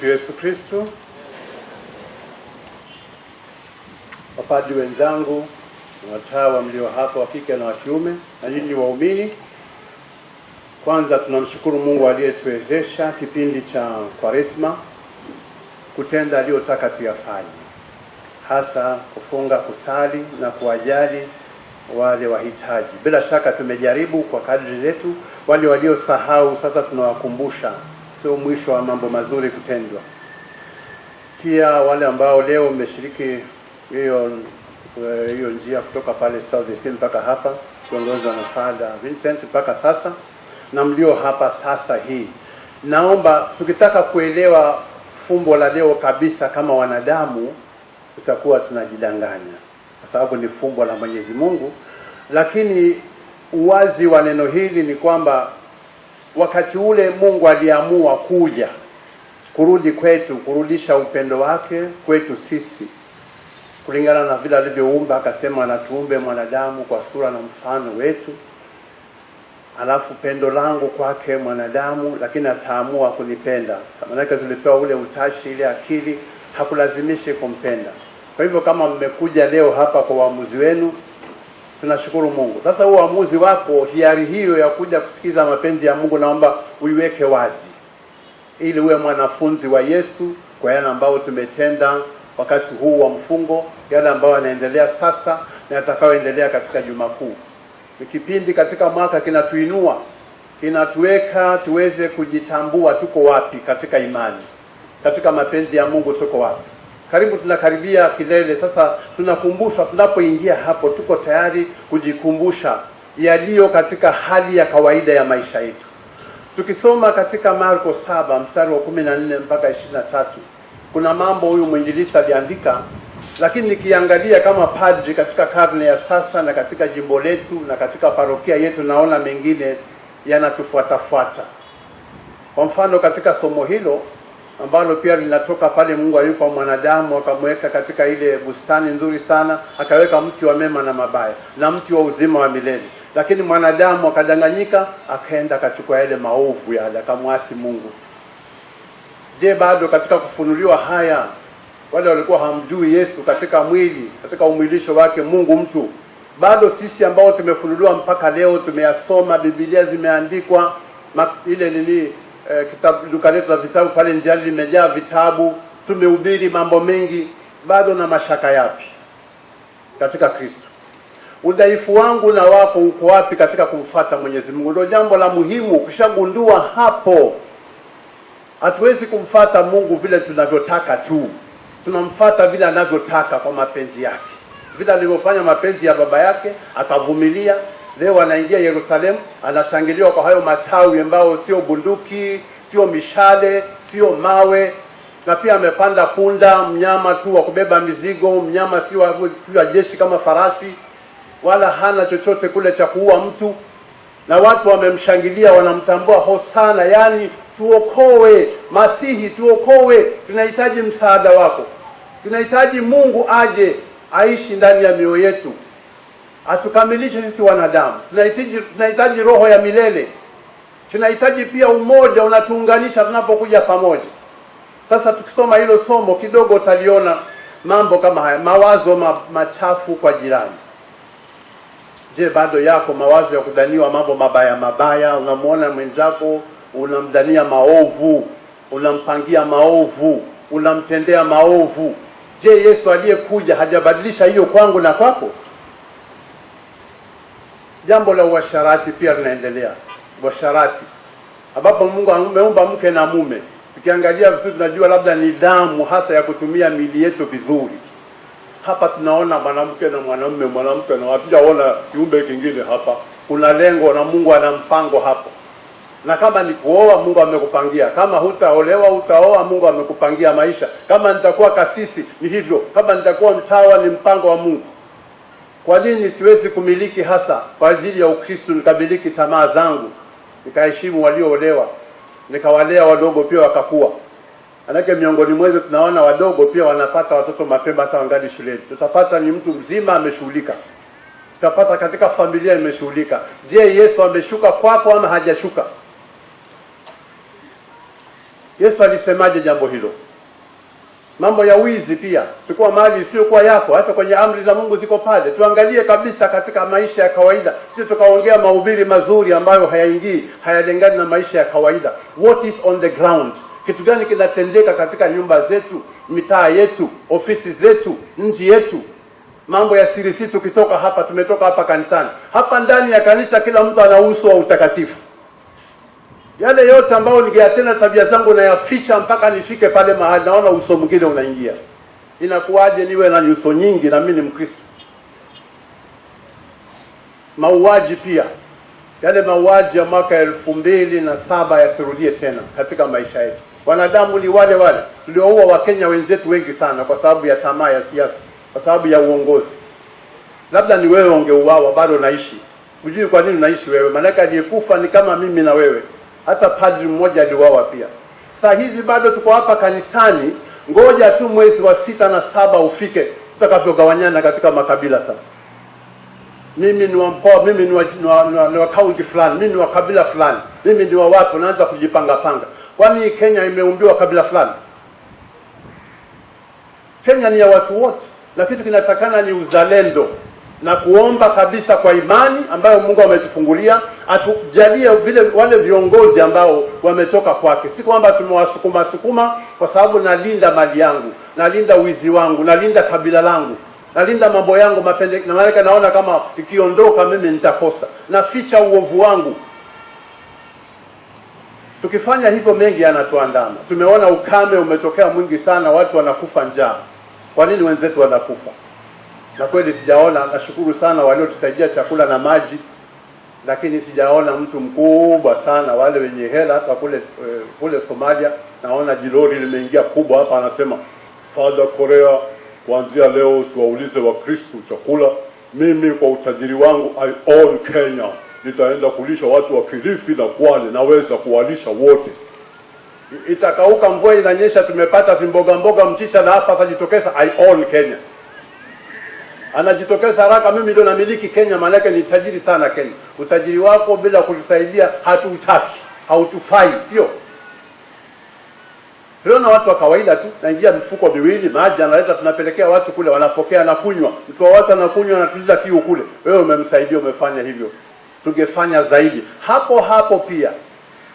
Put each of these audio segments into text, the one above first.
wetu Yesu Kristo, wapadri wenzangu, watawa mlio hapa wa kike na wa kiume, na nyinyi waumini, kwanza tunamshukuru Mungu aliyetuwezesha kipindi cha Kwaresma kutenda aliyotaka tuyafanye, hasa kufunga, kusali na kuwajali wale wahitaji. Bila shaka tumejaribu kwa kadri zetu. Wale waliosahau sasa tunawakumbusha, sio mwisho wa mambo mazuri kutendwa. Pia wale ambao leo mmeshiriki hiyo njia kutoka pale South mpaka hapa kuongozwa na Father Vincent mpaka sasa, na mlio hapa sasa hii, naomba tukitaka kuelewa fumbo la leo kabisa kama wanadamu, tutakuwa tunajidanganya, kwa sababu ni fumbo la Mwenyezi Mungu. Lakini uwazi wa neno hili ni kwamba wakati ule Mungu aliamua kuja, kurudi kwetu, kurudisha upendo wake kwetu sisi, kulingana na vile alivyoumba. Akasema anatuumbe mwanadamu kwa sura na mfano wetu, alafu pendo langu kwake mwanadamu, lakini ataamua kunipenda. Maana tulipewa ule utashi, ile akili, hakulazimishi kumpenda. Kwa hivyo kama mmekuja leo hapa kwa uamuzi wenu, tunashukuru Mungu. Sasa huo uamuzi wako, hiari hiyo ya kuja kusikiza mapenzi ya Mungu, naomba uiweke wazi, ili uwe mwanafunzi wa Yesu kwa yale ambao tumetenda wakati huu wa mfungo, yale ambao yanaendelea sasa na yatakayoendelea katika Juma Kuu. Ni kipindi katika mwaka kinatuinua, kinatuweka tuweze kujitambua tuko wapi katika imani, katika mapenzi ya Mungu tuko wapi. Karibu tunakaribia kilele sasa, tunakumbushwa tunapoingia hapo, tuko tayari kujikumbusha yaliyo katika hali ya kawaida ya maisha yetu. Tukisoma katika Marko 7 mstari wa 14 mpaka 23, kuna mambo huyu mwinjilisti aliandika, lakini nikiangalia kama padri katika karne ya sasa na katika jimbo letu na katika parokia yetu, naona mengine yanatufuatafuata. Kwa mfano katika somo hilo ambalo pia linatoka pale, Mungu ayupa mwanadamu akamweka katika ile bustani nzuri sana, akaweka mti wa mema na mabaya na mti wa uzima wa milele, lakini mwanadamu akadanganyika, akaenda akachukua yale maovu yale, akamwasi Mungu. Je, bado katika kufunuliwa haya, wale walikuwa hamjui Yesu katika mwili, katika umwilisho wake Mungu mtu, bado sisi ambao tumefunuliwa mpaka leo, tumeyasoma Biblia, zimeandikwa ile kitabu, duka letu la vitabu pale njiani limejaa vitabu, tumehubiri mambo mengi, bado na mashaka yapi katika Kristo? Udhaifu wangu na wako uko wapi katika kumfuata Mwenyezi Mungu? Ndio jambo la muhimu. Ukishagundua hapo, hatuwezi kumfuata Mungu vile tunavyotaka tu. Tunamfuata vile anavyotaka kwa mapenzi yake, vile alivyofanya mapenzi ya baba yake, akavumilia. Leo anaingia Yerusalemu, anashangiliwa kwa hayo matawi ambao sio bunduki, sio mishale, sio mawe, na pia amepanda punda, mnyama tu wa kubeba mizigo, mnyama si wa jeshi kama farasi, wala hana chochote kule cha kuua mtu, na watu wamemshangilia, wanamtambua Hosana, yani tuokoe Masihi, tuokoe, tunahitaji msaada wako. Tunahitaji Mungu aje aishi ndani ya mioyo yetu, atukamilishe sisi wanadamu. Tunahitaji roho ya milele. Tunahitaji pia umoja unatuunganisha tunapokuja pamoja. Sasa tukisoma hilo somo kidogo, utaliona mambo kama haya, mawazo machafu kwa jirani. Je, bado yako mawazo ya kudhaniwa mambo mabaya mabaya? Unamuona mwenzako, unamdhania maovu, unampangia maovu, unamtendea maovu. Je, Yesu aliyekuja hajabadilisha hiyo kwangu na kwako? Jambo la uasharati pia linaendelea. Uasharati ambapo Mungu ameumba mke na mume, tukiangalia vizuri tunajua labda ni damu hasa ya kutumia mili yetu vizuri. Hapa tunaona mwanamke na mwanamume, mwanamke na hatujaona kiumbe kingine hapa. Kuna lengo na Mungu ana mpango hapo. Na kama ni kuoa, Mungu amekupangia. Kama hutaolewa, utaoa, Mungu amekupangia maisha. Kama nitakuwa kasisi, ni hivyo. Kama nitakuwa mtawa, ni mpango wa Mungu. Kwa nini siwezi kumiliki hasa kwa ajili ya Ukristo, nikamiliki tamaa zangu, nikaheshimu walioolewa, nikawalea wadogo pia wakakua? Anake miongoni mwetu tunaona wadogo pia wanapata watoto mapema hata wangali shuleni. Tutapata ni mtu mzima ameshughulika. Tutapata katika familia imeshughulika. Je, Yesu ameshuka kwako ama hajashuka? Yesu alisemaje jambo hilo? Mambo ya wizi pia, chukua mali isiyokuwa yako, hata kwenye amri za Mungu ziko pale. Tuangalie kabisa katika maisha ya kawaida, sio tukaongea mahubiri mazuri ambayo hayaingii, hayalingani na maisha ya kawaida. What is on the ground? Kitu gani kinatendeka katika nyumba zetu, mitaa yetu, ofisi zetu, nchi yetu? Mambo ya siri sisi tukitoka hapa, tumetoka hapa kanisani. Hapa ndani ya kanisa kila mtu ana uso wa utakatifu. Yale yote ambayo ningeyatenda tabia zangu na yaficha mpaka nifike pale mahali naona uso mwingine unaingia. Inakuwaje niwe na nyuso nyingi na mimi ni Mkristo? Mauaji pia. Yale mauaji ya mwaka 2007 yasirudie tena katika maisha yetu. Wanadamu ni wale wale. Tulioua Wakenya wenzetu wengi sana kwa sababu ya tamaa ya siasa, kwa sababu ya uongozi. Labda ni wewe ungeuawa bado naishi. Hujui kwa nini unaishi wewe? Maana aliyekufa ni kama mimi na wewe. Hata padri mmoja aliuawa pia. Saa hizi bado tuko hapa kanisani, ngoja tu mwezi wa 6 na 7 ufike tutakapogawanyana katika makabila sasa. Mimi ni wa mkoa, mimi ni wa county fulani, mimi ni wa kabila fulani, mimi ni wa watu, naanza kujipanga panga. Kwani Kenya imeumbiwa kabila fulani? Kenya ni ya watu wote, na kitu kinatakana ni uzalendo na kuomba kabisa kwa imani ambayo Mungu ametufungulia, atujalie vile wale viongozi ambao wametoka kwake. Si kwamba tumewasukuma kwa sababu nalinda mali yangu, nalinda wizi wangu, nalinda kabila langu, nalinda mambo yangu mapende, na maana naona kama ikiondoka mimi nitakosa, naficha uovu wangu. Tukifanya hivyo mengi yanatuandama. Tumeona ukame umetokea mwingi sana, watu wanakufa njaa. Kwa nini wenzetu wanakufa? Na kweli sijaona, nashukuru sana waliotusaidia chakula na maji, lakini sijaona mtu mkubwa sana wale wenye hela. Hata kule Somalia naona jilori limeingia kubwa hapa, anasema Father Korea, kuanzia leo usiwaulize Wakristo chakula, mimi kwa utajiri wangu I own Kenya, nitaenda kulisha watu wa Kilifi na Kwale, naweza kuwalisha wote. Itakauka, mvua inanyesha, tumepata vimboga mchicha na hapa atajitokeza I own Kenya. Anajitokeza haraka, mimi ndio namiliki Kenya, maana yake ni tajiri sana Kenya. Utajiri wako bila kutusaidia hatutaki, hautufai, sio? Leo na watu wa kawaida tu, naingia mifuko miwili, maji analeta, tunapelekea watu kule, wanapokea na kunywa. Mtu wa watu anakunywa na tuliza kiu kule. Wewe umemsaidia, umefanya hivyo. Tungefanya zaidi. Hapo pia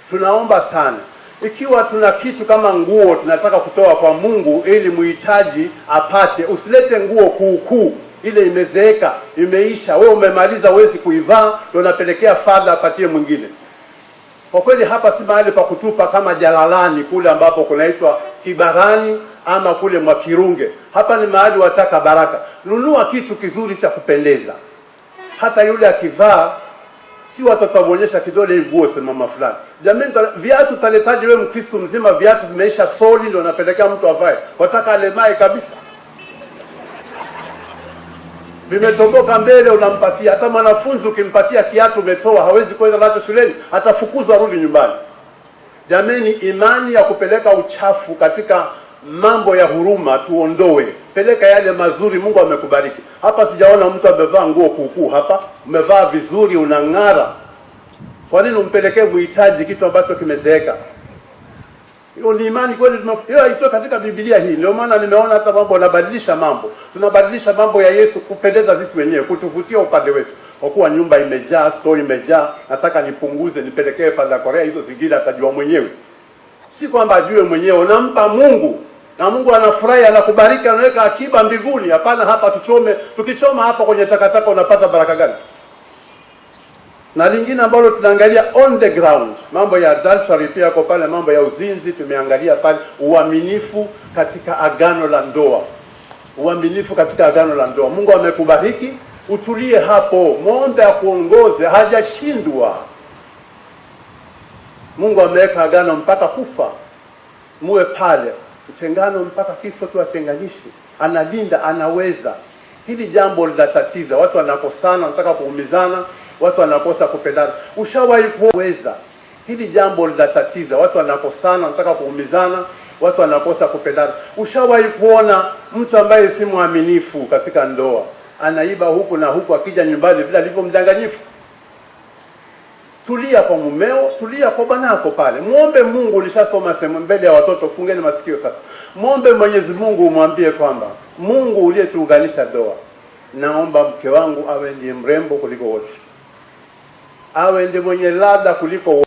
tunaomba sana, ikiwa tuna kitu kama nguo tunataka kutoa kwa Mungu ili muhitaji apate, usilete nguo kuu ile imezeeka, imeisha, wewe umemaliza, huwezi kuivaa, ndio unapelekea fadha apatie mwingine. Kwa kweli hapa si mahali pa kutupa kama Jalalani kule ambapo kunaitwa Kibarani ama kule Mwakirunge. Hapa ni mahali wataka baraka. Nunua kitu kizuri cha kupendeza. Hata yule akivaa, si watoto waonyesha kidole nguo sema mama fulani. Jamani, viatu taletaji wewe Mkristo mzima viatu vimeisha soli ndio unapelekea mtu avae. Wataka alemae kabisa. Vimetoboka mbele unampatia. Hata mwanafunzi ukimpatia kiatu umetoa, hawezi kwenda nacho shuleni, atafukuzwa arudi nyumbani. Jamani, imani ya kupeleka uchafu katika mambo ya huruma tuondoe. Peleka yale mazuri Mungu amekubariki. Hapa sijaona mtu amevaa nguo kuukuu hapa. Umevaa vizuri, unang'ara. Kwa nini umpelekee muhitaji kitu ambacho kimezeeka? Hiyo ni imani kweli. Hiyo haitoki katika Biblia hii. Ndio maana nimeona hata mambo yanabadilisha mambo. Tunabadilisha mambo ya Yesu kupendeza sisi wenyewe, kutuvutia upande wetu. Kwa kuwa nyumba imejaa, store imejaa, nataka nipunguze, nipelekee Father Korea, hizo zingine atajua mwenyewe. Si kwamba ajue mwenyewe, unampa Mungu. Na Mungu anafurahi, anakubariki, anaweka akiba mbinguni. Hapana hapa tuchome, tukichoma hapa kwenye takataka unapata baraka gani? Na lingine ambalo tunaangalia on the ground, mambo ya adultery pia kwa pale, mambo ya uzinzi tumeangalia pale, uaminifu katika agano la ndoa. Uaminifu katika agano la ndoa. Mungu amekubariki, utulie hapo, muombe akuongoze, hajashindwa. Mungu ameweka agano mpaka kufa. Muwe pale. Utengano mpaka kifo tu atenganishi. Analinda, anaweza. Hili jambo linatatiza. Watu wanakosana, wanataka kuumizana, watu wanakosa kupendana. Ushawahi kuweza? Hili jambo linatatiza. Watu wanakosana, wanataka kuumizana, watu wanakosa kupendana. Ushawahi kuona mtu ambaye si mwaminifu katika ndoa, anaiba huku na huku, akija nyumbani vile alivyo mdanganyifu? tulia kwa mumeo, tulia kwa banako pale. Muombe Mungu, ulishasoma sema mbele ya watoto, fungeni masikio sasa. Muombe Mwenyezi Mungu, umwambie kwamba Mungu uliyetuunganisha ndoa, naomba mke wangu awe ndiye mrembo kuliko wote. Awe ndiye mwenye ladha kuliko wote.